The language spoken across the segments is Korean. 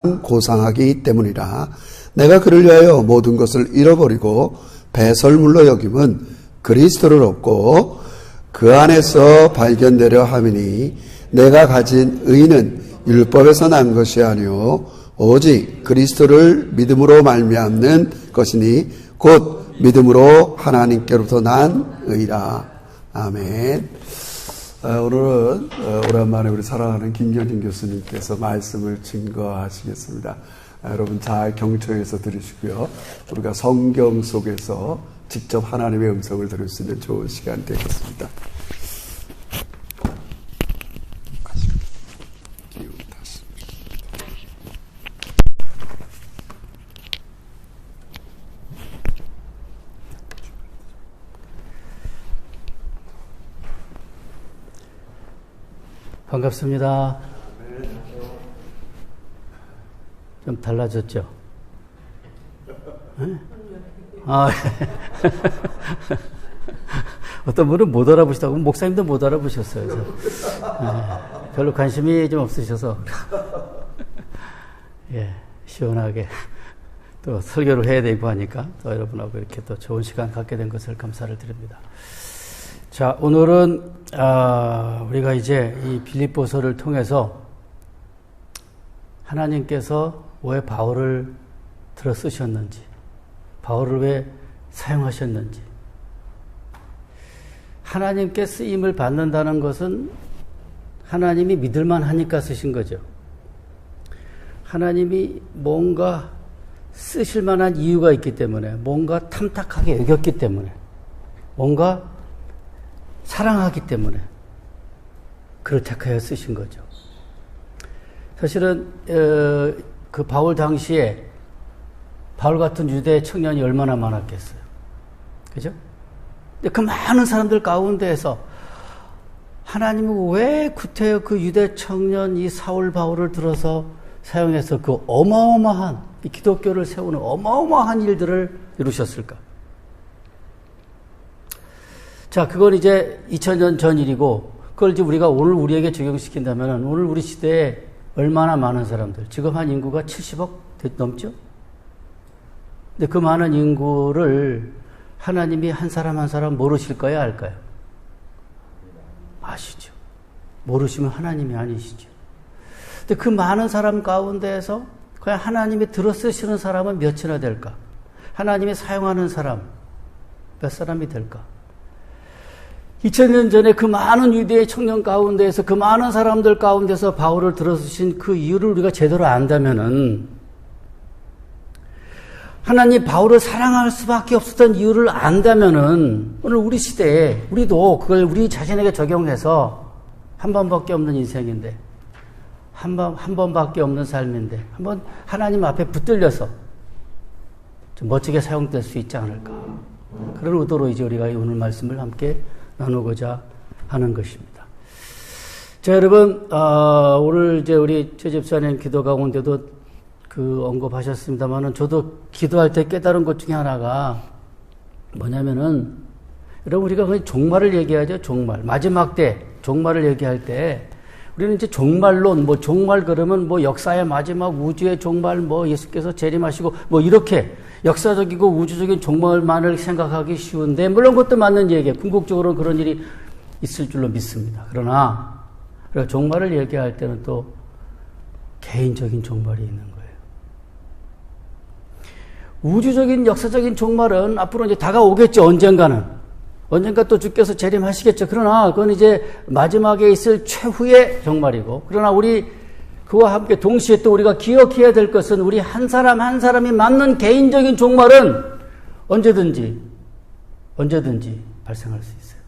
고상하기 때문이라. 내가 그를 위하여 모든 것을 잃어버리고 배설물로 여김은 그리스도를 얻고 그 안에서 발견되려 함이니 내가 가진 의는 율법에서 난 것이 아니요 오직 그리스도를 믿음으로 말미암는 것이니 곧 믿음으로 하나님께로부터 난 의라. 아멘. 오늘은 오랜만에 우리 사랑하는 김경진 교수님께서 말씀을 증거하시겠습니다. 여러분 잘 경청해서 들으시고요. 우리가 성경 속에서 직접 하나님의 음성을 들을 수 있는 좋은 시간 되겠습니다. 반갑습니다. 좀 달라졌죠? 네? 어떤 분은 못 알아보시다고, 목사님도 못 알아보셨어요. 별로 관심이 좀 없으셔서. 예, 시원하게 또 설교를 해야 되고 하니까 또 여러분하고 이렇게 또 좋은 시간 갖게 된 것을 감사를 드립니다. 자, 오늘은 우리가 이제 이 빌립보서를 통해서 하나님께서 왜 바울을 들어 쓰셨는지, 바울을 왜 사용하셨는지, 하나님께 쓰임을 받는다는 것은 하나님이 믿을만 하니까 쓰신 거죠. 하나님이 뭔가 쓰실 만한 이유가 있기 때문에, 뭔가 탐탁하게 여겼기 때문에, 뭔가 사랑하기 때문에 그를 택하여 쓰신 거죠. 사실은 그 바울 당시에 바울 같은 유대 청년이 얼마나 많았겠어요. 그죠? 근데 그 많은 사람들 가운데에서 하나님은 왜 구태여 그 유대 청년 이 사울 바울을 들어서 사용해서 그 어마어마한 이 기독교를 세우는 어마어마한 일들을 이루셨을까? 자, 그건 이제 2000년 전 일이고, 그걸 이제 우리가 오늘 우리에게 적용시킨다면, 오늘 우리 시대에 얼마나 많은 사람들, 지금 한 인구가 70억 넘죠? 근데 그 많은 인구를 하나님이 한 사람 한 사람 모르실까요, 알까요? 아시죠. 모르시면 하나님이 아니시죠. 근데 그 많은 사람 가운데에서 그냥 하나님이 들어 쓰시는 사람은 몇이나 될까? 하나님이 사용하는 사람, 몇 사람이 될까? 2000년 전에 그 많은 유대의 청년 가운데에서 그 많은 사람들 가운데서 바울을 들어주신 그 이유를 우리가 제대로 안다면은 하나님 바울을 사랑할 수밖에 없었던 이유를 안다면은 오늘 우리 시대에 우리도 그걸 우리 자신에게 적용해서 한 번밖에 없는 인생인데 한 번밖에 없는 삶인데 한번 하나님 앞에 붙들려서 좀 멋지게 사용될 수 있지 않을까. 그런 의도로 이제 우리가 오늘 말씀을 함께 나누고자 하는 것입니다. 자, 여러분, 오늘 이제 우리 최 집사님 기도 가운데도 그 언급하셨습니다만은 저도 기도할 때 깨달은 것 중에 하나가 뭐냐면은 여러분 우리가 거의 종말을 얘기하죠. 종말. 마지막 때 종말을 얘기할 때 우리는 이제 종말론, 뭐 종말 그러면 뭐 역사의 마지막 우주의 종말, 뭐 예수께서 재림하시고 뭐 이렇게 역사적이고 우주적인 종말만을 생각하기 쉬운데 물론 그것도 맞는 얘기예요. 궁극적으로는 그런 일이 있을 줄로 믿습니다. 그러나 종말을 얘기할 때는 또 개인적인 종말이 있는 거예요. 우주적인 역사적인 종말은 앞으로 이제 다가오겠죠. 언젠가 또 주께서 재림하시겠죠. 그러나 그건 이제 마지막에 있을 최후의 종말이고, 그러나 우리 그와 함께 동시에 또 우리가 기억해야 될 것은 우리 한 사람 한 사람이 맞는 개인적인 종말은 언제든지 발생할 수 있어요.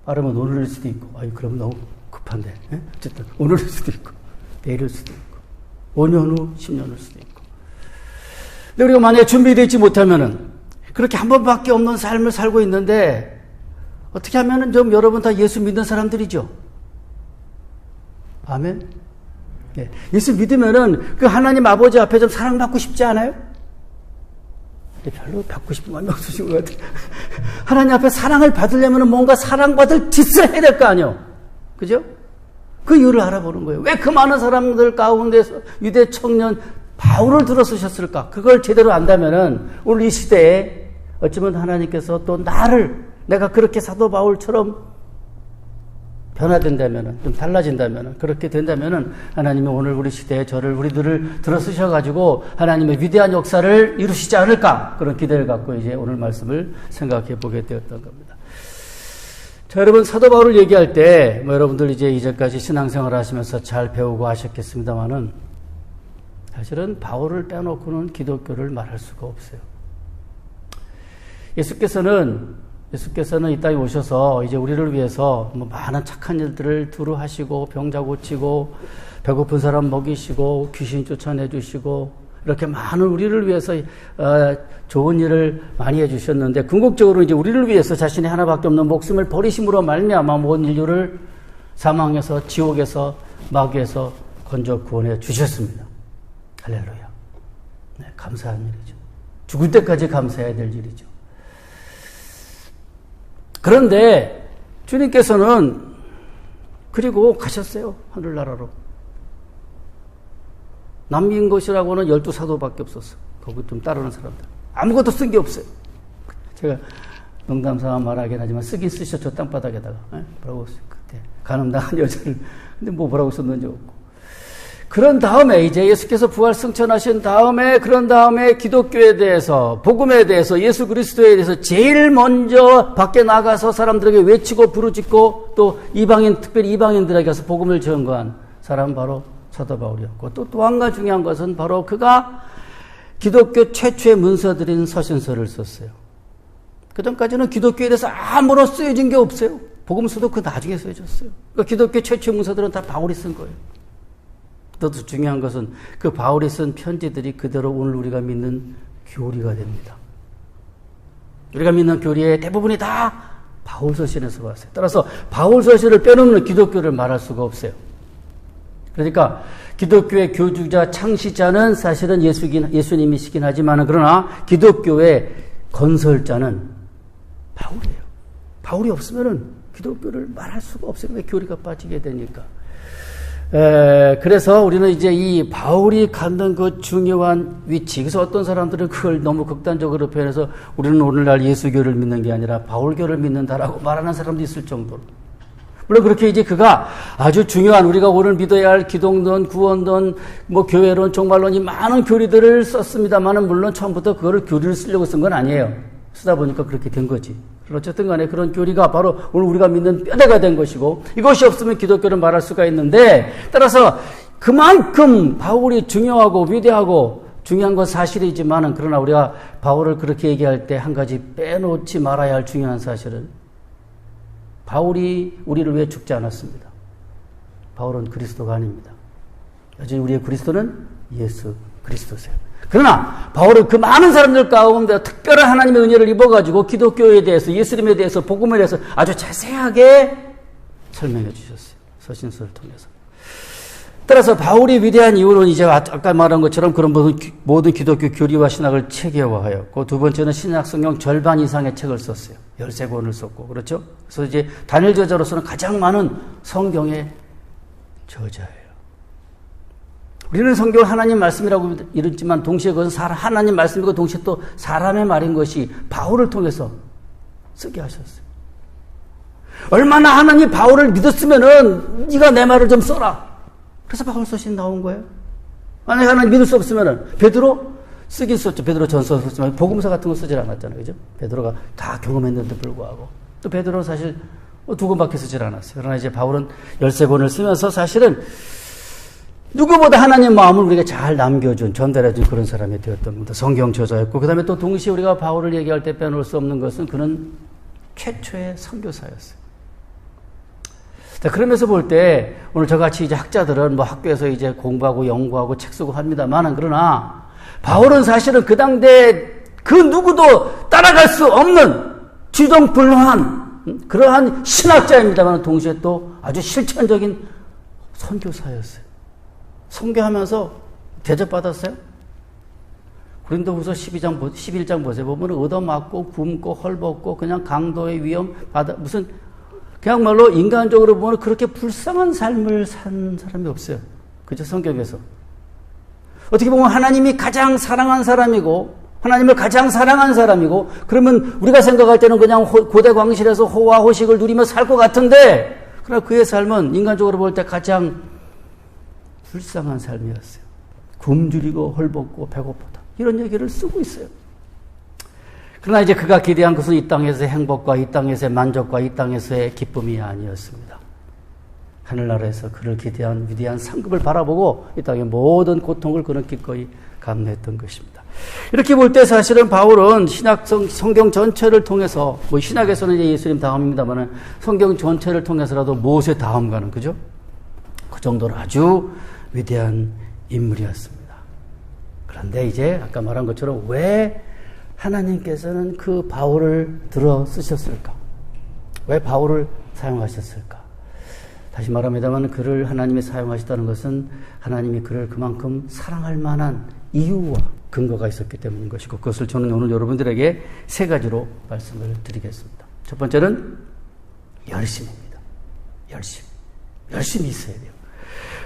빠르면 오늘일 수도 있고, 그러면 너무 급한데. 어쨌든 오늘일 수도 있고, 내일일 수도 있고, 5년 후, 10년 후 수도 있고. 근데 우리가 만약에 준비되지 못하면은 그렇게 한 번밖에 없는 삶을 살고 있는데 어떻게 하면은 좀 여러분 다 예수 믿는 사람들이죠. 아멘. 예. 예수 믿으면은 그 하나님 아버지 앞에 좀 사랑받고 싶지 않아요? 별로 받고 싶은 마음이 없으신 것 같아요. 하나님 앞에 사랑을 받으려면 뭔가 사랑받을 짓을 해야 될 거 아니에요. 그죠? 그 이유를 알아보는 거예요. 왜 그 많은 사람들 가운데서 유대 청년 바울을 들어 쓰셨을까? 그걸 제대로 안다면은 오늘 이 시대에 어쩌면 하나님께서 또 내가 그렇게 사도 바울처럼 변화된다면은, 좀 달라진다면은, 그렇게 된다면은 하나님이 오늘 우리 시대에 우리들을 들어 쓰셔가지고 하나님의 위대한 역사를 이루시지 않을까? 그런 기대를 갖고 이제 오늘 말씀을 생각해 보게 되었던 겁니다. 자, 여러분, 사도 바울을 얘기할 때, 여러분들 이제까지 신앙생활 하시면서 잘 배우고 하셨겠습니다만은, 사실은 바울을 빼놓고는 기독교를 말할 수가 없어요. 예수께서는 이 땅에 오셔서 이제 우리를 위해서 많은 착한 일들을 두루 하시고, 병자 고치고, 배고픈 사람 먹이시고, 귀신 쫓아내주시고, 이렇게 많은 우리를 위해서 좋은 일을 많이 해주셨는데, 궁극적으로 이제 우리를 위해서 자신의 하나밖에 없는 목숨을 버리심으로 말미암아 온 인류를 사망에서, 지옥에서, 마귀에서 건져 구원해 주셨습니다. 할렐루야. 네, 감사한 일이죠. 죽을 때까지 감사해야 될 일이죠. 그런데 주님께서는 그리고 가셨어요. 하늘나라로. 남긴 것이라고는 12사도밖에 없었어. 거기 좀 따르는 사람들. 아무것도 쓴 게 없어요. 제가 농담삼아 말하긴 하지만 쓰긴 쓰셨죠. 땅바닥에다가. 뭐라고 그때 간음당한 여자를. 근데 뭐라고 썼는지 없고. 그런 다음에 이제 예수께서 부활 승천하신 다음에 그런 다음에 기독교에 대해서 복음에 대해서 예수 그리스도에 대해서 제일 먼저 밖에 나가서 사람들에게 외치고 부르짖고 또 특별히 이방인들에게 가서 복음을 전거한 사람은 바로 사도 바울이었고 또 한 가지 중요한 것은 바로 그가 기독교 최초의 문서들인 서신서를 썼어요. 그전까지는 기독교에 대해서 아무런 쓰여진 게 없어요. 복음서도 그 나중에 쓰여졌어요. 그러니까 기독교 최초의 문서들은 다 바울이 쓴 거예요. 또 중요한 것은 그 바울이 쓴 편지들이 그대로 오늘 우리가 믿는 교리가 됩니다. 우리가 믿는 교리의 대부분이 다 바울 서신에서 왔어요. 따라서 바울 서신을 빼놓는 기독교를 말할 수가 없어요. 그러니까 기독교의 교주자, 창시자는 사실은 예수님이시긴 하지만 그러나 기독교의 건설자는 바울이에요. 바울이 없으면은 기독교를 말할 수가 없어요. 왜 교리가 빠지게 되니까. 그래서 우리는 이제 이 바울이 갖는 그 중요한 위치, 그래서 어떤 사람들은 그걸 너무 극단적으로 표현해서 우리는 오늘날 예수교를 믿는 게 아니라 바울교를 믿는다라고 말하는 사람도 있을 정도로. 물론 그렇게 이제 그가 아주 중요한 우리가 오늘 믿어야 할 기독론, 구원론, 교회론, 종말론 이 많은 교리들을 썼습니다만은 물론 처음부터 그거를 교리를 쓰려고 쓴 건 아니에요. 쓰다 보니까 그렇게 된 거지. 어쨌든 간에 그런 교리가 바로 오늘 우리가 믿는 뼈대가 된 것이고 이것이 없으면 기독교를 말할 수가 있는데 따라서 그만큼 바울이 중요하고 위대하고 중요한 건 사실이지만은 그러나 우리가 바울을 그렇게 얘기할 때 한 가지 빼놓지 말아야 할 중요한 사실은 바울이 우리를 위해 죽지 않았습니다. 바울은 그리스도가 아닙니다. 여전히 우리의 그리스도는 예수 그리스도세요. 그러나 바울은 그 많은 사람들 가운데 특별한 하나님의 은혜를 입어가지고 기독교에 대해서 예수님에 대해서 복음에 대해서 아주 자세하게 설명해 주셨어요. 서신서를 통해서. 따라서 바울이 위대한 이유는 이제 아까 말한 것처럼 그런 모든 기독교 교리와 신학을 체계화하였고 두 번째는 신약 성경 절반 이상의 책을 썼어요. 13권을 썼고 그렇죠? 그래서 이제 단일 저자로서는 가장 많은 성경의 저자예요. 우리는 성경을 하나님 말씀이라고 이르지만 동시에 그것은 하나님 말씀이고 동시에 또 사람의 말인 것이 바울을 통해서 쓰게 하셨어요. 얼마나 하나님 바울을 믿었으면은 네가 내 말을 좀 써라. 그래서 바울 서신 나온 거예요. 만약에 하나님 믿을 수 없으면은 베드로 쓰긴 썼죠. 베드로 전서 썼지만 복음서 같은 거 쓰질 않았잖아요. 그죠? 베드로가 다 경험했는데 불구하고 또 베드로 사실 2권밖에 쓰질 않았어요. 그러나 이제 바울은 13권을 쓰면서 사실은 누구보다 하나님 마음을 우리가 잘 남겨준, 전달해준 그런 사람이 되었던 겁니다. 성경 저자였고, 그 다음에 또 동시에 우리가 바울을 얘기할 때 빼놓을 수 없는 것은 그는 최초의 선교사였어요. 자, 그러면서 볼 때, 오늘 저같이 이제 학자들은 학교에서 이제 공부하고 연구하고 책 쓰고 합니다만은, 그러나, 바울은 사실은 그 당대 그 누구도 따라갈 수 없는 지정불허한 그러한 신학자입니다만 동시에 또 아주 실천적인 선교사였어요. 선교하면서 대접받았어요? 고린도후서 11장 보세요. 보면 얻어맞고 굶고 헐벗고 그냥 강도의 위험 받아 무슨 그야말로 인간적으로 보면 그렇게 불쌍한 삶을 산 사람이 없어요. 그죠? 성경에서. 어떻게 보면 하나님이 가장 사랑한 사람이고 하나님을 가장 사랑한 사람이고 그러면 우리가 생각할 때는 그냥 고대 광실에서 호와 호식을 누리며 살 것 같은데 그러나 그의 삶은 인간적으로 볼 때 가장 불쌍한 삶이었어요. 굶주리고 헐벗고 배고프다. 이런 얘기를 쓰고 있어요. 그러나 이제 그가 기대한 것은 이 땅에서의 행복과 이 땅에서의 만족과 이 땅에서의 기쁨이 아니었습니다. 하늘나라에서 그를 기대한 위대한 상급을 바라보고 이 땅의 모든 고통을 그는 기꺼이 감내했던 것입니다. 이렇게 볼 때 사실은 바울은 성경 전체를 통해서 뭐 신약에서는 이제 예수님 다음입니다만 성경 전체를 통해서라도 모세 다음가는 그죠? 그 정도로 아주 위대한 인물이었습니다. 그런데 이제 아까 말한 것처럼 왜 하나님께서는 그 바울을 들어 쓰셨을까? 왜 바울을 사용하셨을까? 다시 말합니다만 그를 하나님이 사용하셨다는 것은 하나님이 그를 그만큼 사랑할 만한 이유와 근거가 있었기 때문인 것이고 그것을 저는 오늘 여러분들에게 세 가지로 말씀을 드리겠습니다. 첫 번째는 열심입니다. 열심히 있어야 돼요.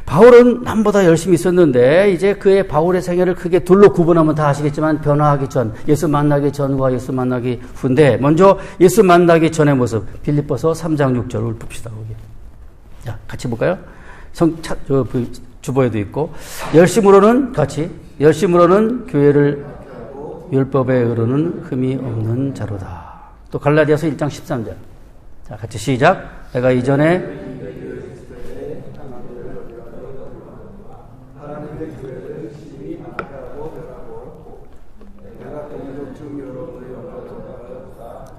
바울은 남보다 열심히 있었는데 이제 그의 바울의 생애를 크게 둘로 구분하면 다 아시겠지만 변화하기 전, 예수 만나기 전과 예수 만나기 후인데 먼저 예수 만나기 전의 모습 빌립보서 3장 6절을 봅시다. 거기. 자, 같이 볼까요? 주보에도 있고 열심으로는 교회를 율법에 이르는 흠이 없는 자로다. 또 갈라디아서 1장 13절. 자, 같이 시작. 내가 이전에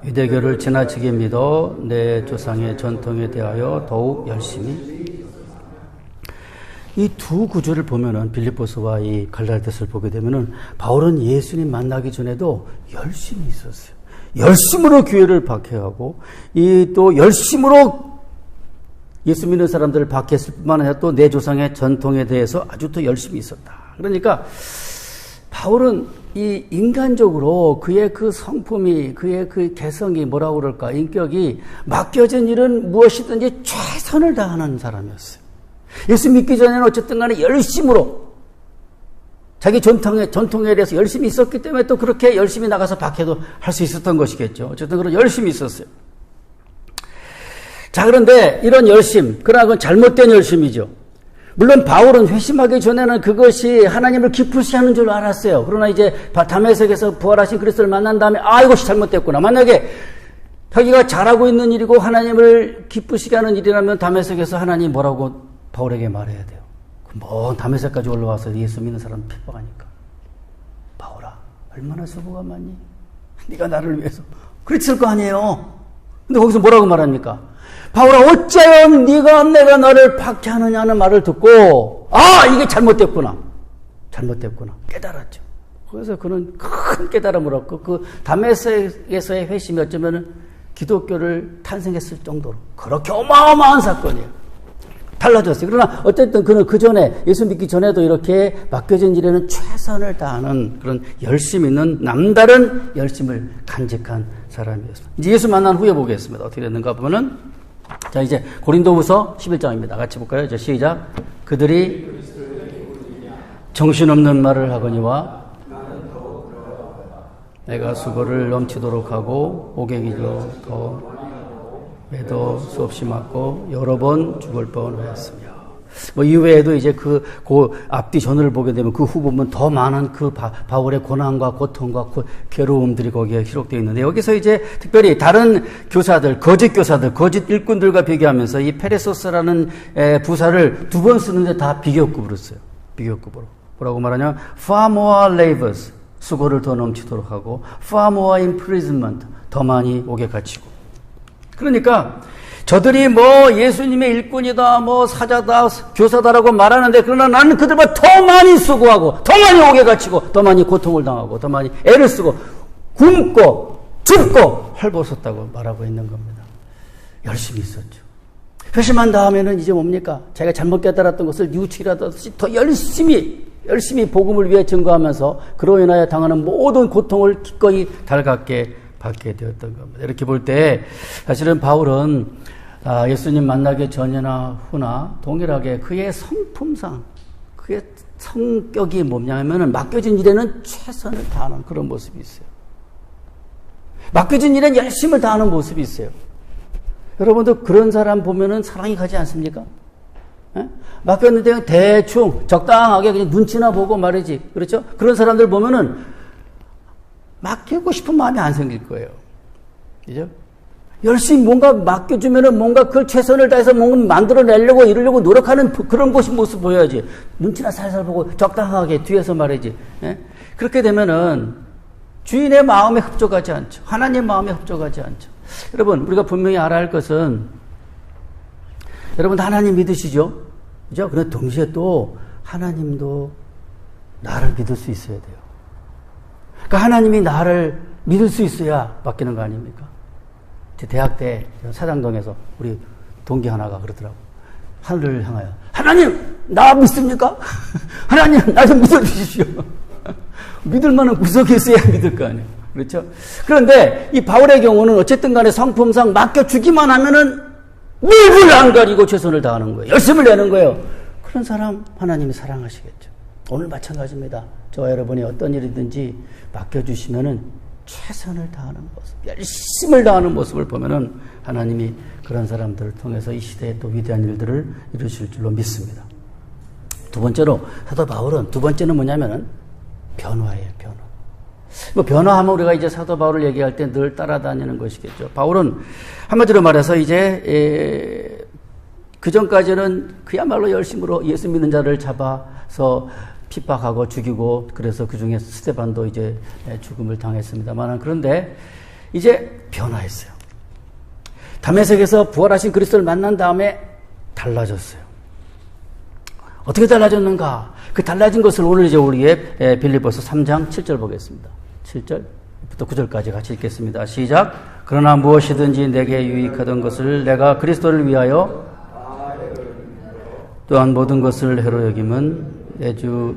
유대교를 지나치게 믿어 내 조상의 전통에 대하여 더욱 열심히 이 두 구절을 보면은 빌립보서와 이 갈라디아서를 보게 되면은 바울은 예수님 만나기 전에도 열심히 있었어요. 열심으로 교회를 박해하고 이 또 열심으로 예수 믿는 사람들을 박해했을 뿐만 아니라 또 내 조상의 전통에 대해서 아주 더 열심히 있었다. 그러니까 바울은 이 인간적으로 그의 그 성품이 그의 그 개성이 뭐라고 그럴까 인격이 맡겨진 일은 무엇이든지 최선을 다하는 사람이었어요. 예수 믿기 전에는 어쨌든 간에 열심으로 자기 전통에 대해서 열심히 있었기 때문에 또 그렇게 열심히 나가서 박해도 할 수 있었던 것이겠죠. 어쨌든 그런 열심히 있었어요. 자, 그런데 이런 열심, 그러나 그건 잘못된 열심이죠. 물론 바울은 회심하기 전에는 그것이 하나님을 기쁘시 하는 줄 알았어요. 그러나 이제 다메섹에서 부활하신 그리스도를 만난 다음에 이것이 잘못됐구나. 만약에 자기가 잘하고 있는 일이고 하나님을 기쁘시게 하는 일이라면 다메섹에서 하나님 뭐라고 바울에게 말해야 돼요. 먼 다메섹까지 올라와서 예수 믿는 사람 핍박하니까 바울아 얼마나 수고가 많니? 네가 나를 위해서 그랬을 거 아니에요. 근데 거기서 뭐라고 말합니까? 바울아 어째요 네가 내가 너를 박해하느냐는 말을 듣고 이게 잘못됐구나 깨달았죠. 그래서 그는 큰 깨달음을 얻고 그 다메섹에서의 회심이 어쩌면 기독교를 탄생했을 정도로 그렇게 어마어마한 사건이에요. 달라졌어요. 그러나 어쨌든 그는 그 전에 예수 믿기 전에도 이렇게 맡겨진 일에는 최선을 다하는 그런 열심 있는 남다른 열심을 간직한 사람이었습니다. 이제 예수 만난 후에 보겠습니다. 어떻게 됐는가 보면은 자 이제 고린도후서 11장입니다. 같이 볼까요? 이제 시작. 그들이 정신없는 말을 하거니와 내가 수고를 넘치도록 하고 오객이죠 더 매도 수없이 맞고 여러 번 죽을 뻔하였으며 뭐 이외에도 이제 그 앞뒤 전을 보게 되면 그 후 보면 더 많은 그 바울의 고난과 고통과 괴로움들이 거기에 기록되어 있는데 여기서 이제 특별히 다른 교사들, 거짓 일꾼들과 비교하면서 이 페레소스라는 부사를 두 번 쓰는데 다 비교급으로 써요. 비교급으로. 뭐라고 말하냐면 far more labors, 수고를 더 넘치도록 하고 far more imprisonment, 더 많이 옥에 갇히고. 그러니까 저들이 뭐 예수님의 일꾼이다, 뭐 사자다, 교사다라고 말하는데 그러나 나는 그들보다 더 많이 수고하고 더 많이 옥에 갇히고 더 많이 고통을 당하고 더 많이 애를 쓰고 굶고 춥고 헐벗었다고 말하고 있는 겁니다. 열심히 있었죠. 회심한 다음에는 이제 뭡니까? 자기가 잘못 깨달았던 것을 뉘우치라듯이 더 열심히 복음을 위해 증거하면서 그로 인하여 당하는 모든 고통을 기꺼이 달갑게 받게 되었던 겁니다. 이렇게 볼 때 사실은 바울은 예수님 만나기 전이나 후나 동일하게 그의 성품상, 그의 성격이 뭐냐면은 맡겨진 일에는 최선을 다하는 그런 모습이 있어요. 맡겨진 일엔 열심을 다하는 모습이 있어요. 여러분도 그런 사람 보면은 사랑이 가지 않습니까? 예? 맡겼는데 대충 적당하게 그냥 눈치나 보고 말이지. 그렇죠? 그런 사람들 보면은 맡기고 싶은 마음이 안 생길 거예요. 그죠? 열심히 뭔가 맡겨주면은 뭔가 그걸 최선을 다해서 뭔가 만들어내려고 이러려고 노력하는 그런 모습 보여야지. 눈치나 살살 보고 적당하게 뒤에서 말이지. 예? 그렇게 되면은 주인의 마음에 흡족하지 않죠. 하나님 마음에 흡족하지 않죠. 여러분, 우리가 분명히 알아야 할 것은, 여러분 하나님 믿으시죠? 그죠? 그런데 동시에 또 하나님도 나를 믿을 수 있어야 돼요. 그러니까 하나님이 나를 믿을 수 있어야 맡기는 거 아닙니까? 제 대학 때 사당동에서 우리 동기 하나가 그러더라고. 하늘을 향하여, 하나님 나 믿습니까? 하나님 나 좀 믿어주십시오. 믿을 만한 구석이 있어야 믿을 거 아니에요. 그렇죠? 그런데 이 바울의 경우는 어쨌든 간에 성품상 맡겨주기만 하면은 물불 안 가리고 최선을 다하는 거예요. 열심을 내는 거예요. 그런 사람 하나님이 사랑하시겠죠. 오늘 마찬가지입니다. 저와 여러분이 어떤 일이든지 맡겨주시면은 최선을 다하는 모습, 열심을 다하는 모습을 보면은 하나님이 그런 사람들을 통해서 이 시대에 또 위대한 일들을 이루실 줄로 믿습니다. 두 번째로 사도 바울은, 두 번째는 뭐냐면은 변화예요, 변화. 뭐 변화하면 우리가 이제 사도 바울을 얘기할 때 늘 따라다니는 것이겠죠. 바울은 한마디로 말해서 이제 그 전까지는 그야말로 열심으로 예수 믿는 자를 잡아서 핍박하고 죽이고, 그래서 그 중에 스데반도 이제 죽음을 당했습니다만, 그런데 이제 변화했어요. 다메섹에서 부활하신 그리스도를 만난 다음에 달라졌어요. 어떻게 달라졌는가? 그 달라진 것을 오늘 이제 우리의 빌립보서 3장 7절 보겠습니다. 7절부터 9절까지 같이 읽겠습니다. 시작. 그러나 무엇이든지 내게 유익하던 것을 내가 그리스도를 위하여, 또한 모든 것을 해로 여김은 내 주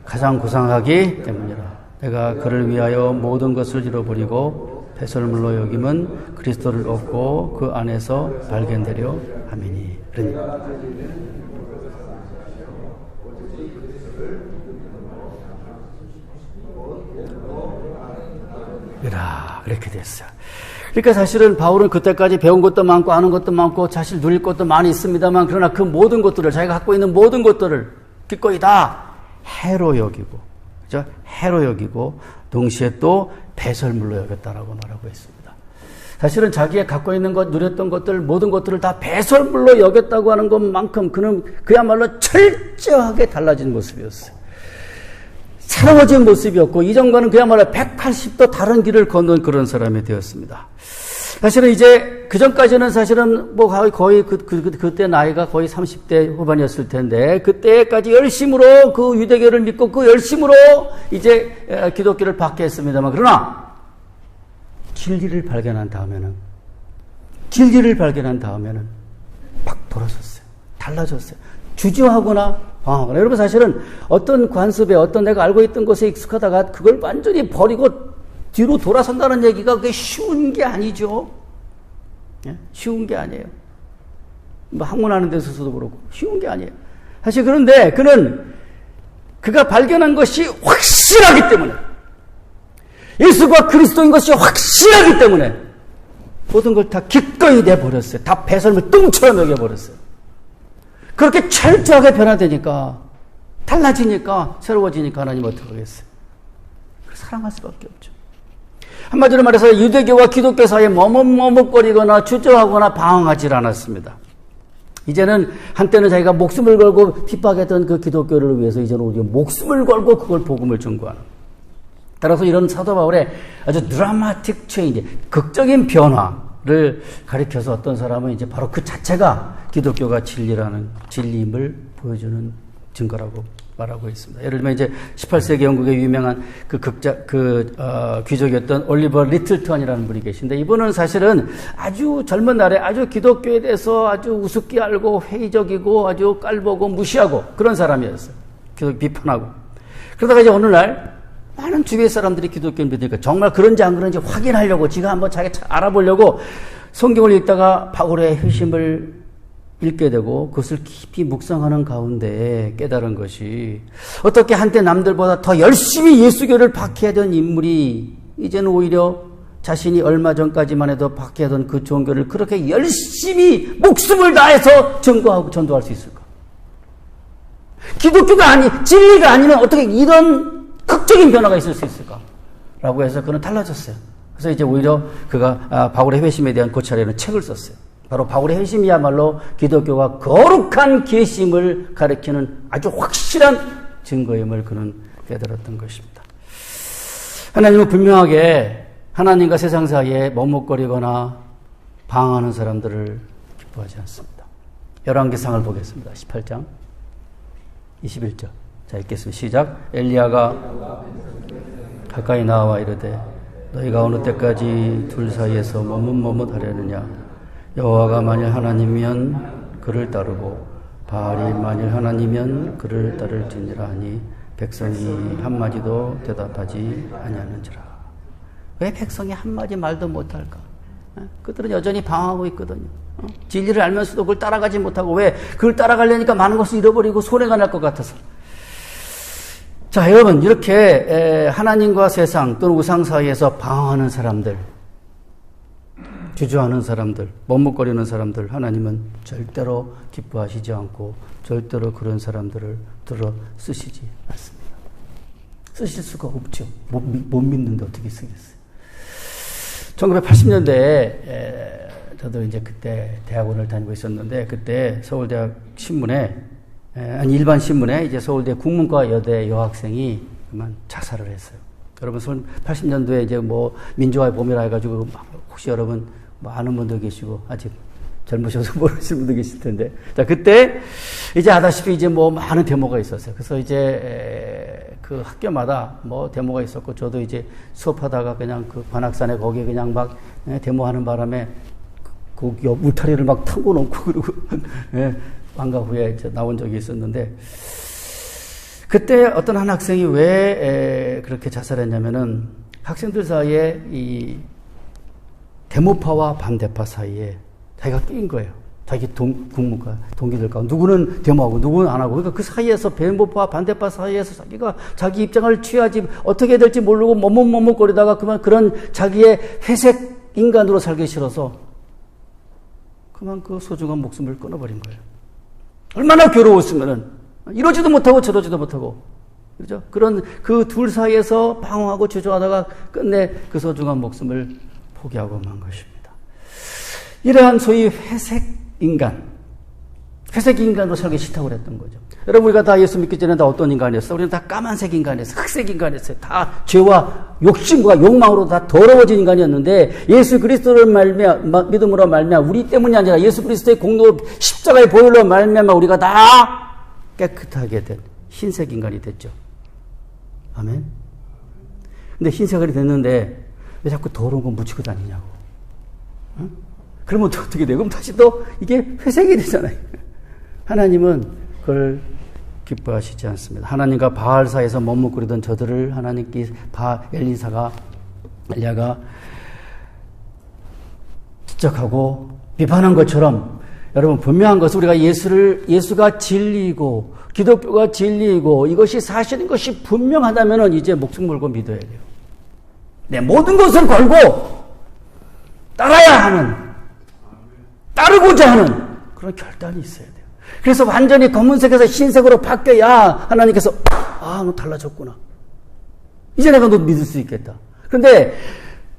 가장 고상하기 때문이라. 내가 그를 위하여 모든 것을 잃어버리고 배설물로 여김은 그리스도를 얻고 그 안에서 발견되려 함이니. 그러니까 이렇게 됐어요. 그러니까 사실은 바울은 그때까지 배운 것도 많고 아는 것도 많고 사실 누릴 것도 많이 있습니다만, 그러나 그 모든 것들을, 자기가 갖고 있는 모든 것들을 기꺼이 다 해로 여기고, 그죠? 해로 여기고 동시에 또 배설물로 여겼다라고 말하고 있습니다. 사실은 자기가 갖고 있는 것, 누렸던 것들, 모든 것들을 다 배설물로 여겼다고 하는 것만큼 그는 그야말로 철저하게 달라진 모습이었어요. 새로워진 모습이었고, 이전과는 그야말로 180도 다른 길을 걷는 그런 사람이 되었습니다. 사실은 이제 그전까지는 사실은 뭐 거의 그때 나이가 거의 30대 후반이었을 텐데, 그때까지 열심으로 그 유대교를 믿고 그 열심으로 이제 기독교를 받게 했습니다만, 그러나 진리를 발견한 다음에는 막 돌아섰어요. 달라졌어요. 주저하거나 방황하거나. 여러분, 사실은 어떤 관습에, 어떤 내가 알고 있던 것에 익숙하다가 그걸 완전히 버리고 뒤로 돌아선다는 얘기가 그게 쉬운 게 아니죠. 예? 쉬운 게 아니에요. 뭐 학문하는 데 있어서도 그렇고 쉬운 게 아니에요. 사실 그런데 그가 발견한 것이 확실하기 때문에, 예수가 그리스도인 것이 확실하기 때문에 모든 걸 다 기꺼이 내버렸어요. 다 배설물 똥처럼 여겨버렸어요. 그렇게 철저하게 변화되니까, 달라지니까, 새로워지니까 하나님 어떻게 하겠어요? 사랑할 수밖에 없죠. 한마디로 말해서 유대교와 기독교 사이에 머뭇머뭇거리거나 주저하거나 방황하지 않았습니다. 이제는 한때는 자기가 목숨을 걸고 핍박했던 그 기독교를 위해서 이제는 우리가 목숨을 걸고 그걸 복음을 전구하는. 따라서 이런 사도 바울의 아주 드라마틱 체인지, 극적인 변화를 가리켜서 어떤 사람은 이제 바로 그 자체가 기독교가 진리임을 보여주는 증거라고 말하고 있습니다. 예를 들면 이제 18세기 영국의 유명한 귀족이었던 올리버 리틀턴이라는 분이 계신데, 이분은 사실은 아주 젊은 날에 아주 기독교에 대해서 아주 우습게 알고 회의적이고 아주 깔보고 무시하고 그런 사람이었어요. 기독교 비판하고. 그러다가 이제 어느 날 많은 주위의 사람들이 기독교를 믿으니까 정말 그런지 안 그런지 확인하려고 지가 한번 자기 알아보려고 성경을 읽다가 바울의 회심을 읽게 되고 그것을 깊이 묵상하는 가운데 깨달은 것이 어떻게 한때 남들보다 더 열심히 예수교를 박해하던 인물이 이제는 오히려 자신이 얼마 전까지만 해도 박해하던 그 종교를 그렇게 열심히 목숨을 다해서 증거하고 전도할 수 있을까? 기독교가 진리가 아니면 어떻게 이런 극적인 변화가 있을 수 있을까? 라고 해서 그는 달라졌어요. 그래서 이제 오히려 그가 바울의 회심에 대한 고찰에는 책을 썼어요. 바로 바울의 회심이야말로 기독교가 거룩한 계심을 가리키는 아주 확실한 증거임을 그는 깨달았던 것입니다. 하나님은 분명하게 하나님과 세상 사이에 머뭇거리거나 방황하는 사람들을 기뻐하지 않습니다. 열왕기상을 보겠습니다. 18장 21절. 자, 읽겠습니다. 시작. 엘리야가 가까이 나와 이르되 너희가 어느 때까지 둘 사이에서 머뭇머뭇하려느냐. 여호와가 만일 하나님이면 그를 따르고 바알이 만일 하나님이면 그를 따를지니라 하니 백성이 한마디도 대답하지 아니하는지라. 왜 백성이 한마디 말도 못할까? 그들은 여전히 방황하고 있거든요. 진리를 알면서도 그걸 따라가지 못하고 왜? 그걸 따라가려니까 많은 것을 잃어버리고 손해가 날 것 같아서. 자, 여러분, 이렇게 하나님과 세상 또는 우상 사이에서 방황하는 사람들, 주저하는 사람들, 머뭇거리는 사람들, 하나님은 절대로 기뻐하시지 않고 절대로 그런 사람들을 들어 쓰시지 않습니다. 쓰실 수가 없죠. 못 믿는데 어떻게 쓰겠어요? 1980년대에 저도 이제 그때 대학원을 다니고 있었는데 그때 서울대학 신문에 일반 신문에 이제 서울대 국문과 여대 여학생이 그만 자살을 했어요. 여러분 80년도에 이제 뭐 민주화의 봄이라 해가지고 혹시 여러분 뭐 아는 분도 계시고 아직 젊으셔서 모르시는 분도 계실 텐데 자 그때 이제 아다시피 이제 뭐 많은 데모가 있었어요. 그래서 이제 그 학교마다 뭐 데모가 있었고 저도 이제 수업하다가 그냥 그 관악산에 거기에 그냥 막 데모하는 바람에 그 옆 울타리를 막 타고 놓고 그러고 방과 후에 나온 적이 있었는데 그때 어떤 한 학생이 왜 그렇게 자살했냐면은 학생들 사이에 이 데모파와 반대파 사이에 자기가 끼인 거예요. 자기 국문과 동기들과 누구는 데모하고 누구는 안 하고 그러니까 그 사이에서 데모파와 반대파 사이에서 자기가 자기 입장을 취하지 어떻게 될지 모르고 머뭇머뭇거리다가 그런 자기의 회색 인간으로 살기 싫어서 그만 그 소중한 목숨을 끊어버린 거예요. 얼마나 괴로웠으면은 이러지도 못하고 저러지도 못하고 그렇죠? 그런 그 둘 사이에서 방황하고 주저하다가 끝내 그 소중한 목숨을 포기하고 만 것입니다. 이러한 소위 회색 인간으로 살기 싫다고 그랬던 거죠. 여러분 우리가 다 예수 믿기 전에 다 어떤 인간이었어요? 우리는 다 까만색 인간이었어요. 흑색 인간이었어요. 다 죄와 욕심과 욕망으로 다 더러워진 인간이었는데 예수 그리스도를 믿음으로 말미암아 우리 때문이 아니라 예수 그리스도의 공로 십자가의 보혈로 말미암아 우리가 다 깨끗하게 된 흰색 인간이 됐죠. 아멘. 근데 흰색이 됐는데 왜 자꾸 더러운 거 묻히고 다니냐고. 응? 그러면 어떻게 돼요? 그럼 다시 또 이게 회색이 되잖아요. 하나님은 그걸 기뻐하시지 않습니다. 하나님과 바알 사이에서 머뭇거리던 저들을 하나님께 엘리야가 지적하고 비판한 것처럼 여러분 분명한 것은 우리가 예수가 진리이고 기독교가 진리이고 이것이 사실인 것이 분명하다면 이제 목숨 걸고 믿어야 돼요. 내 모든 것을 걸고 따르고자 하는 그런 결단이 있어야 돼요. 그래서 완전히 검은색에서 흰색으로 바뀌어야 하나님께서 너 달라졌구나. 이제 내가 너 믿을 수 있겠다. 그런데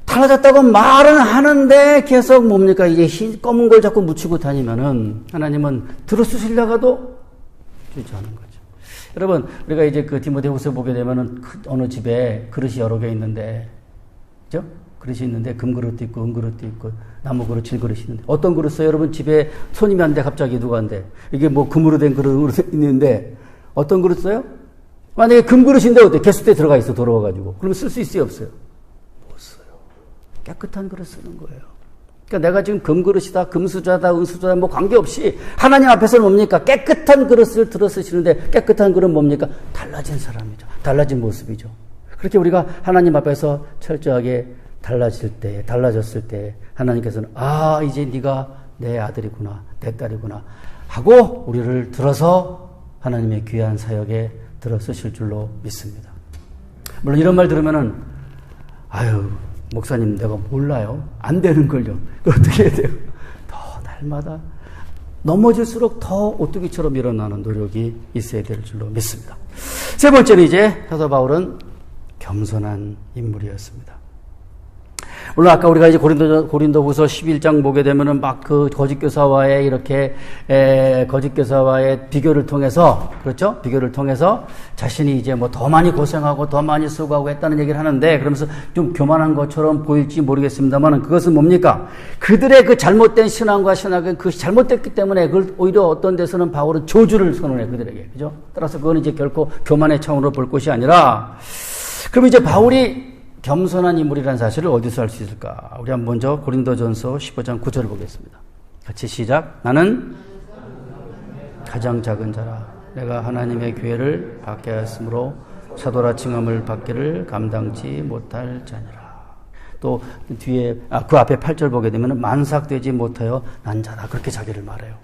달라졌다고 말은 하는데 계속 뭡니까? 이제 검은 걸 자꾸 묻히고 다니면은 하나님은 들어쓰시려가도 주지 않은 거죠. 여러분 우리가 이제 그 디모데후서 보게 되면은 어느 집에 그릇이 여러 개 있는데 그죠? 그릇이 있는데 금그릇도 있고 은그릇도 있고 나무 그릇, 질그릇이 있는데 어떤 그릇 써요? 여러분 집에 손님이 한대 갑자기 누가 한대 이게 뭐 금으로 된 그릇 있는데 어떤 그릇 써요? 만약에 금그릇인데 어때? 개수대에 들어가 있어 더러워가지고 그러면 쓸 수 있어요? 없어요? 못 써요. 깨끗한 그릇 쓰는 거예요. 그러니까 내가 지금 금그릇이다 금수저다 은수저다 뭐 관계없이 하나님 앞에서는 뭡니까? 깨끗한 그릇을 들어 쓰시는데 깨끗한 그릇은 뭡니까? 달라진 사람이죠. 달라진 모습이죠. 그렇게 우리가 하나님 앞에서 철저하게 달라졌을 때 하나님께서는 이제 네가 내 아들이구나, 내 딸이구나 하고 우리를 들어서 하나님의 귀한 사역에 들어 쓰실 줄로 믿습니다. 물론 이런 말 들으면은 목사님 내가 몰라요. 안 되는걸요. 어떻게 해야 돼요? 더 날마다 넘어질수록 더 오뚜기처럼 일어나는 노력이 있어야 될 줄로 믿습니다. 세 번째는 이제 사도 바울은 겸손한 인물이었습니다. 물론 아까 우리가 이제 고린도후서 11장 보게 되면은 막 그 거짓 교사와의 이렇게 거짓 교사와의 비교를 통해서, 그렇죠? 비교를 통해서 자신이 이제 뭐 더 많이 고생하고 더 많이 수고하고 했다는 얘기를 하는데, 그러면서 좀 교만한 것처럼 보일지 모르겠습니다만 그것은 뭡니까? 그들의 그 잘못된 신앙과 신학은 그 잘못됐기 때문에 그걸 오히려 어떤 데서는 바울은 저주를 선언해 그들에게, 그죠? 따라서 그건 이제 결코 교만의 차원으로 볼 것이 아니라, 그럼 이제 바울이 겸손한 인물이라는 사실을 어디서 알 수 있을까? 우리 한번 먼저 고린도전서 15장 9절을 보겠습니다. 같이 시작. 나는 가장 작은 자라. 내가 하나님의 교회를 받게 하였으므로 사도라 칭함을 받기를 감당치 못할 자니라. 또 뒤에 그 앞에 8절 보게 되면 만삭되지 못하여 난 자다. 그렇게 자기를 말해요.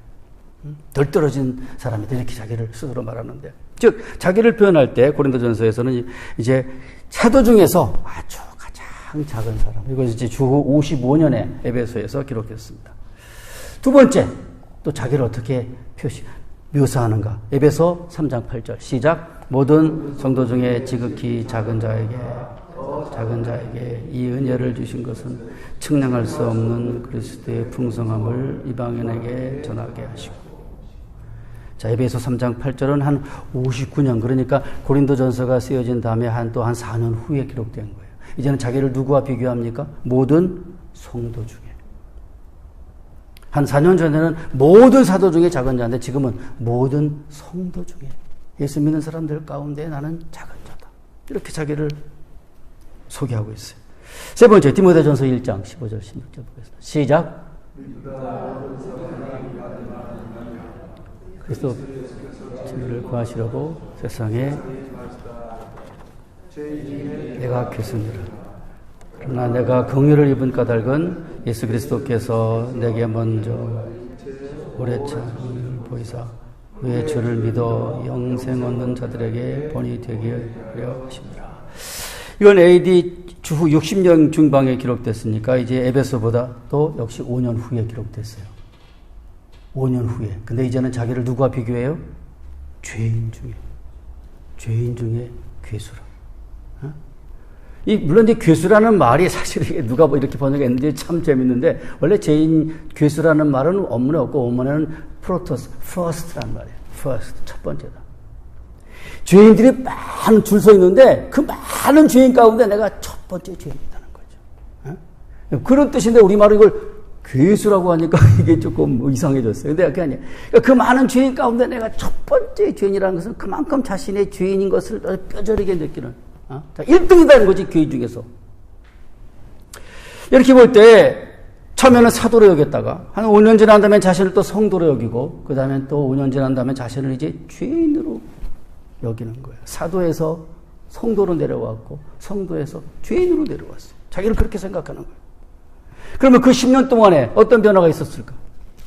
덜 떨어진 사람이 이렇게 자기를 스스로 말하는데, 즉 자기를 표현할 때 고린도전서에서는 이제 사도 중에서 아주 가장 작은 사람, 이거 이제 주후 55년에 에베소에서 기록했습니다. 두 번째, 또 자기를 어떻게 묘사하는가? 에베소 3장 8절 시작. 모든 성도 중에 지극히 작은 자에게 이 은혜를 주신 것은 측량할 수 없는 그리스도의 풍성함을 이방인에게 전하게 하시고. 자, 에베소 3장 8절은 한 59년, 그러니까 고린도전서가 쓰여진 다음에 또 한 4년 후에 기록된 거예요. 이제는 자기를 누구와 비교합니까? 모든 성도 중에. 한 4년 전에는 모든 사도 중에 작은 자인데 지금은 모든 성도 중에, 예수 믿는 사람들 가운데 나는 작은 자다. 이렇게 자기를 소개하고 있어요. 세 번째, 디모데전서 1장 15절 16절 보겠습니다. 시작. 그리스도 진리를 구하시려고 세상에 내가 교수니라. 그러나 내가 긍휼을 입은 까닭은 예수 그리스도께서 내게 먼저 오래 참을 보이사 그의 주를 믿어 영생 얻는 자들에게 본이 되게 하려 하십니다. 이건 AD 주후 60년 중방에 기록됐으니까 이제 에베소보다 또 역시 5년 후에 기록됐어요. 5년 후에. 근데 이제는 자기를 누구와 비교해요? 죄인 중에 괴수라. 물론 이제 괴수라는 말이 사실 누가 이렇게 번역했는지 참 재밌는데, 원래 죄인, 괴수라는 말은 원문에 없고 원문에는 프로토스, first란 말이에요. first, 첫 번째다. 죄인들이 많은 줄 서 있는데 그 많은 죄인 가운데 내가 첫 번째 죄인이라는 거죠. 그런 뜻인데 우리말로 이걸 괴수라고 하니까 이게 조금 이상해졌어요. 근데 그게 아니에요. 그러니까 그 많은 죄인 가운데 내가 첫 번째 죄인이라는 것은 그만큼 자신의 죄인인 것을 뼈저리게 느끼는, 1등이라는 거지, 교회 중에서. 이렇게 볼 때 처음에는 사도로 여겼다가 한 5년 지난 다음에 자신을 또 성도로 여기고, 그 다음에 또 5년 지난 다음에 자신을 이제 죄인으로 여기는 거예요. 사도에서 성도로 내려왔고 성도에서 죄인으로 내려왔어요. 자기를 그렇게 생각하는 거예요. 그러면 그 10년 동안에 어떤 변화가 있었을까?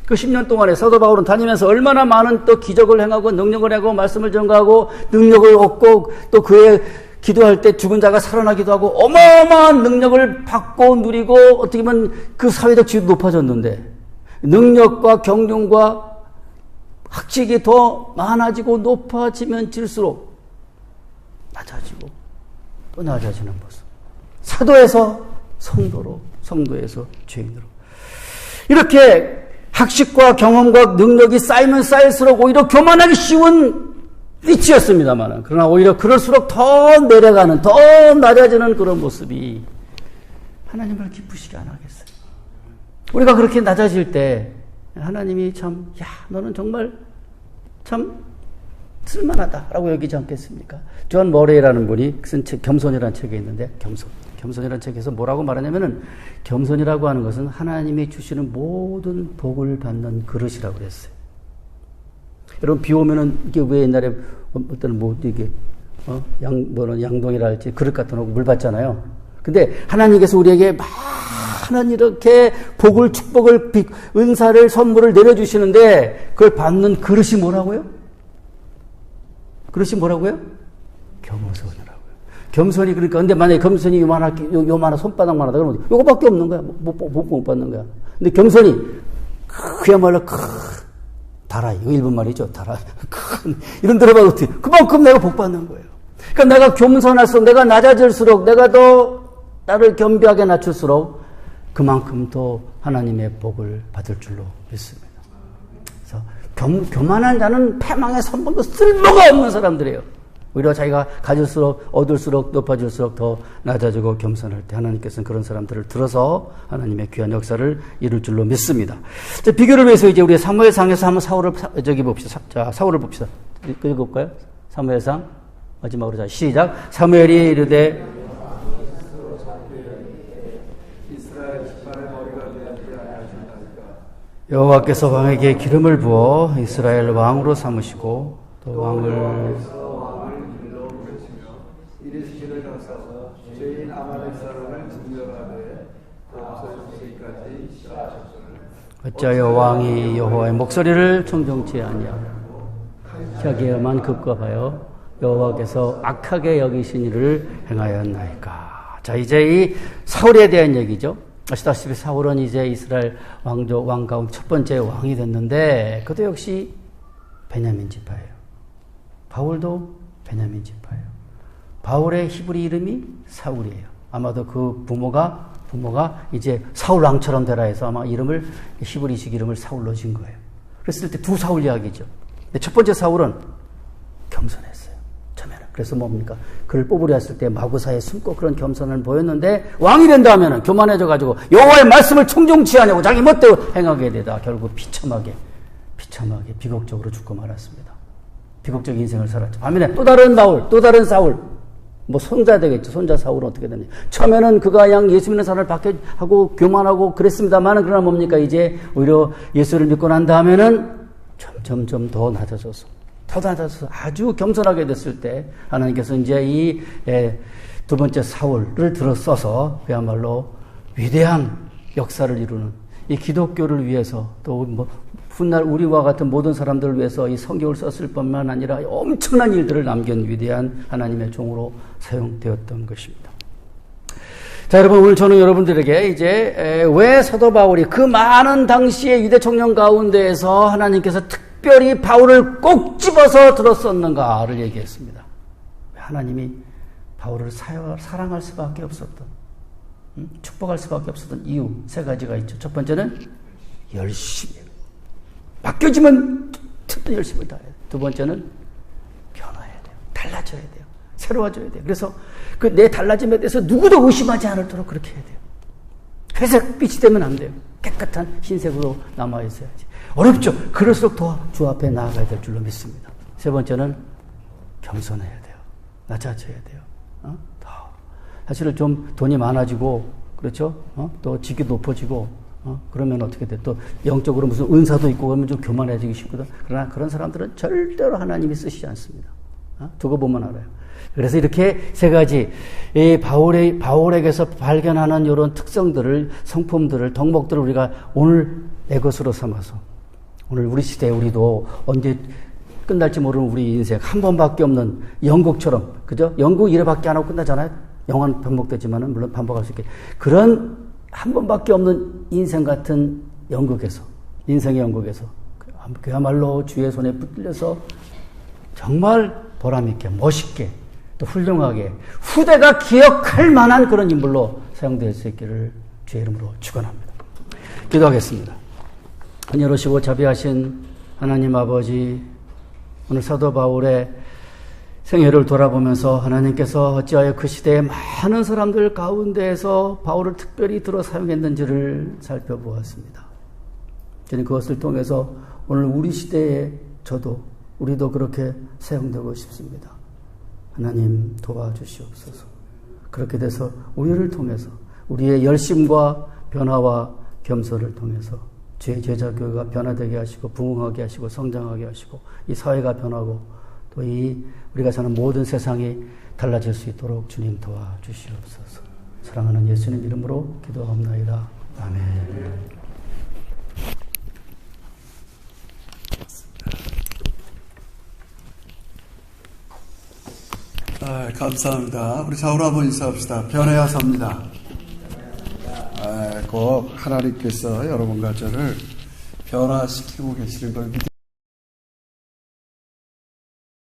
그 10년 동안에 사도 바울은 다니면서 얼마나 많은 또 기적을 행하고 능력을 하고 말씀을 전가하고 능력을 얻고, 또 그의 기도할 때 죽은 자가 살아나기도 하고 어마어마한 능력을 받고 누리고, 어떻게 보면 그 사회적 지위도 높아졌는데 능력과 경륜과 학식이 더 많아지고 높아지면 질수록 낮아지고 또 낮아지는 모습. 사도에서 성도로, 성도에서 죄인으로. 이렇게 학식과 경험과 능력이 쌓이면 쌓일수록 오히려 교만하기 쉬운 위치였습니다만, 그러나 오히려 그럴수록 더 내려가는, 더 낮아지는 그런 모습이 하나님을 기쁘시게 안 하겠어요. 우리가 그렇게 낮아질 때 하나님이 참, 너는 정말 참 쓸만하다라고 여기지 않겠습니까? 존 머레이라는 분이 쓴 책, 겸손이라는 책에 있는데, 겸손이라는 책에서 뭐라고 말하냐면은, 겸손이라고 하는 것은 하나님이 주시는 모든 복을 받는 그릇이라고 그랬어요. 여러분, 비 오면은 이게 왜 옛날에 어떤 이게 양동이라 할지 그릇 같은 거 물 받잖아요. 근데 하나님께서 우리에게 많은 이렇게 복을, 축복을, 은사를, 선물을 내려주시는데 그걸 받는 그릇이 뭐라고요? 그릇이 뭐라고요? 겸손이라고요. 겸손이 그러니까 근데 만약에 겸손이 요만한 손바닥만 하다 그러면 요거밖에 없는 거야. 못 받는 거야. 근데 겸손이 그야말로 달아. 이거 일본 말이죠. 달아. 이런 들어봐도 어떻게 그만큼 내가 복 받는 거예요. 그러니까 내가 겸손할수록 내가 낮아질수록 내가 더 나를 겸비하게 낮출수록 그만큼 더 하나님의 복을 받을 줄로 믿습니다. 그래서 교만한 자는 패망의 선봉도 쓸모가 없는 사람들이에요. 오히려 자기가 가질수록 얻을수록 높아질수록 더 낮아지고 겸손할 때 하나님께서는 그런 사람들을 들어서 하나님의 귀한 역사를 이룰 줄로 믿습니다. 자, 비교를 위해서 이제 우리 사무엘상에서 한번 사울을 봅시다. 읽어볼까요? 사무엘상 마지막으로 자 시작. 사무엘이 이르되 여호와께서 왕에게 기름을 부어 이스라엘 왕으로 삼으시고 또 왕을 어찌하여 왕이 여호와의 목소리를 청정치 아니하고 혀계에만 급급하여 여호와께서 악하게 여기신 일을 행하였나이까. 자, 이제 이 사울에 대한 얘기죠. 아시다시피 사울은 이제 이스라엘 왕 가운데 첫 번째 왕이 됐는데 그도 역시 베냐민 지파예요. 바울도 베냐민 지파예요. 바울의 히브리 이름이 사울이에요. 아마도 그 부모가 이제 사울 왕처럼 되라 해서 아마 히브리식 이름을 사울로 진 거예요. 그랬을 때 두 사울 이야기죠. 근데 첫 번째 사울은 겸손했어요. 처음에는. 그래서 뭡니까? 그를 뽑으려 했을 때 마구사에 숨고 그런 겸손을 보였는데 왕이 된다 하면은 교만해져 가지고 여호와의 말씀을 청종치 않냐고 자기 멋대로 행하게 되다 결국 비참하게 비극적으로 죽고 말았습니다. 비극적 인생을 살았죠. 반면에 또 다른 사울 뭐 손자 되겠죠. 손자 사울은 어떻게 되냐. 처음에는 그가 그냥 예수 믿는 사람을 박해하고 교만하고 그랬습니다만 그러나 뭡니까? 이제 오히려 예수를 믿고 난 다음에는 점점 더 낮아져서 아주 겸손하게 됐을 때 하나님께서 이제 이 두 번째 사울을 들어써서 그야말로 위대한 역사를 이루는 이 기독교를 위해서 또 뭐 훗날 우리와 같은 모든 사람들을 위해서 이 성경을 썼을 뿐만 아니라 엄청난 일들을 남긴 위대한 하나님의 종으로 사용되었던 것입니다. 자, 여러분, 오늘 저는 여러분들에게 이제 왜 사도 바울이 그 많은 당시의 유대 청년 가운데에서 하나님께서 특별히 바울을 꼭 집어서 들었었는가를 얘기했습니다. 왜 하나님이 바울을 사랑할 수밖에 없었던, 축복할 수밖에 없었던 이유 세 가지가 있죠. 첫 번째는 열심히 맡겨지면 열심히 다해야 돼요. 두 번째는 변화해야 돼요. 달라져야 돼요. 새로워져야 돼요. 그래서 그 내 달라짐에 대해서 누구도 의심하지 않도록 그렇게 해야 돼요. 회색빛이 되면 안 돼요. 깨끗한 흰색으로 남아있어야지. 어렵죠. 그럴수록 더 주 앞에 나아가야 될 줄로 믿습니다. 세 번째는 겸손해야 돼요. 낮아져야 돼요. 사실은 좀 돈이 많아지고 그렇죠. 또 직위 높아지고 그러면 어떻게 돼? 또 영적으로 무슨 은사도 있고 그러면 좀 교만해지기 쉽거든. 그러나 그런 사람들은 절대로 하나님이 쓰시지 않습니다. 두고 보면 알아요. 그래서 이렇게 세 가지 이 바울에게서 발견하는 이런 특성들을 성품들을 덕목들을 우리가 오늘 내 것으로 삼아서 오늘 우리 시대에 우리도 언제 끝날지 모르는 우리 인생 한 번밖에 없는 영국처럼 그죠? 영국 1회밖에 안 하고 끝나잖아요. 영화는 반복되지만은 물론 반복할 수 있게 그런 한 번밖에 없는 인생 같은 인생의 영국에서 그야말로 주의 손에 붙들려서 정말 보람있게 멋있게 또 훌륭하게 후대가 기억할 만한 그런 인물로 사용될 수 있기를 주의 이름으로 축원합니다. 기도하겠습니다. 은혜로우시고 자비하신 하나님 아버지, 오늘 사도 바울의 생애를 돌아보면서 하나님께서 어찌하여 그 시대의 많은 사람들 가운데에서 바울을 특별히 들어 사용했는지를 살펴보았습니다. 저는 그것을 통해서 오늘 우리 시대에 우리도 그렇게 사용되고 싶습니다. 하나님 도와주시옵소서. 그렇게 돼서 우리를 통해서 우리의 열심과 변화와 겸손을 통해서 주의 제자교회가 변화되게 하시고 부흥하게 하시고 성장하게 하시고 이 사회가 변하고 또 우리가 사는 모든 세상이 달라질 수 있도록 주님 도와주시옵소서. 사랑하는 예수님 이름으로 기도하옵나이다. 아멘. 감사합니다. 우리 좌우로 한번 인사합시다. 변해야 삽니다. 꼭 하나님께서 여러분과 저를 변화시키고 계시는 걸 믿습니다.